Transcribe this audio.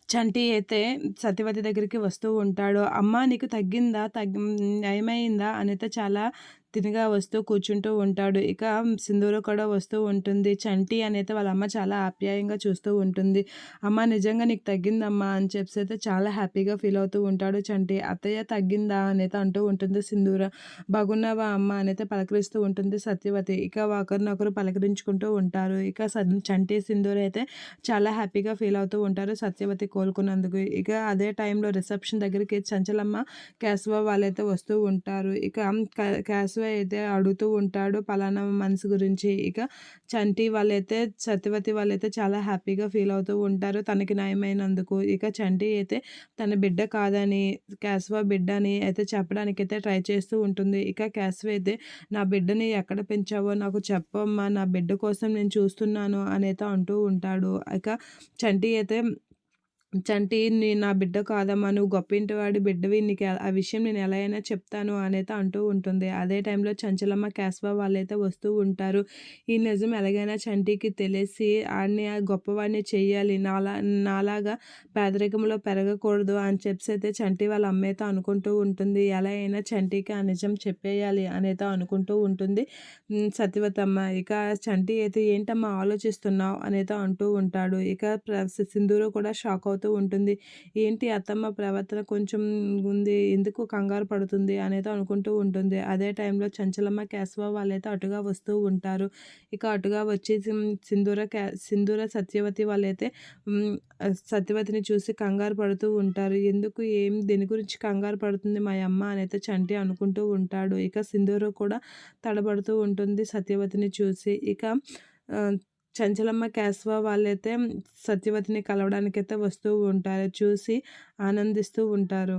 చంటి అయితే సత్యవతి దగ్గరికి వస్తూ ఉంటాడు. "అమ్మా నీకు తగ్గిందా? నయమైందా?" అనైతే చాలా తిన్నగా వస్తూ కూర్చుంటూ ఉంటాడు. ఇక సింధూర కూడా వస్తూ ఉంటుంది. చంటి అనైతే వాళ్ళ అమ్మ చాలా ఆప్యాయంగా చూస్తూ ఉంటుంది. "అమ్మ నిజంగా నీకు తగ్గిందమ్మా" అని చెప్పేసైతే చాలా హ్యాపీగా ఫీల్ అవుతూ ఉంటాడు చంటి. "అత్తయ్య తగ్గిందా?" అనైతే అంటూ ఉంటుంది సింధూర. "బాగున్నావా అమ్మ" అనైతే పలకరిస్తూ ఉంటుంది సత్యవతి. ఇక ఒకరినొకరు పలకరించుకుంటూ ఉంటారు. ఇక చంటి, సింధూర అయితే చాలా హ్యాపీగా ఫీల్ అవుతూ ఉంటారు సత్యవతి కోలుకున్నందుకు. ఇక అదే టైంలో రిసెప్షన్ దగ్గరికి చంచలమ్మ, కేశవ వాళ్ళైతే వస్తూ ఉంటారు. ఇక కేశవ అయితే అడుగుతూ ఉంటాడు పలానా మనిషి గురించి. ఇక చంటి వాళ్ళైతే సత్యవతి వాళ్ళైతే చాలా హ్యాపీగా ఫీల్ అవుతూ ఉంటారు తనకి నయమైనందుకు. ఇక చంటి అయితే తన బిడ్డ కాదని, కేశవ బిడ్డ అని అయితే చెప్పడానికైతే ట్రై చేస్తూ ఉంటుంది. ఇక కేశవ అయితే నా బిడ్డని ఎక్కడ పెంచావో నాకు చెప్పమ్మా, నా బిడ్డ కోసం నేను చూస్తున్నాను అనైతే అంటూ ఉంటాడు. ఇక చంటి అయితే నా బిడ్డ కాదమ్మా, నువ్వు గొప్పింటివాడి బిడ్డవి, నీకు ఆ విషయం నేను ఎలా అయినా చెప్తాను అనైతే అంటూ ఉంటుంది. అదే టైంలో చంచలమ్మ, కేశవ వాళ్ళైతే వస్తూ ఉంటారు. ఈ నిజం ఎలాగైనా చంటికి తెలిసి ఆడిని గొప్పవాడిని చెయ్యాలి, నాలాగా పేదరికంలో పెరగకూడదు అని చెప్పేసి అయితే చంటి వాళ్ళ అమ్మ అయితే అనుకుంటూ ఉంటుంది. ఎలా అయినా చంటికి ఆ నిజం చెప్పేయాలి అనైతే అనుకుంటూ ఉంటుంది సత్యవతమ్మ. ఇక చంటి అయితే ఏంటమ్మా ఆలోచిస్తున్నావు అనైతే అంటూ ఉంటాడు. ఇక సింధూర కూడా షాక్ అవుతూ ఉంటుంది. ఏంటి అత్తమ్మ ప్రవర్తన కొంచెం ఉంది, ఎందుకు కంగారు పడుతుంది అనేది అనుకుంటూ ఉంటుంది. అదే టైంలో చంచలమ్మ, కేశవ వాళ్ళైతే అటుగా వస్తూ ఉంటారు. ఇక అటుగా వచ్చి సింధూర సత్యవతి వాళ్ళైతే సత్యవతిని చూసి కంగారు పడుతూ ఉంటారు. ఎందుకు, దేని గురించి కంగారు పడుతుంది మా అమ్మ అనైతే చంటి అనుకుంటూ ఉంటాడు. ఇక సింధూర కూడా తడబడుతూ ఉంటుంది సత్యవతిని చూసి. ఇక చంచలమ్మ, కేశవ వాళ్ళైతే సత్యవతిని కలవడానికైతే వస్తూ ఉంటారు. చూసి ఆనందిస్తూ ఉంటారు.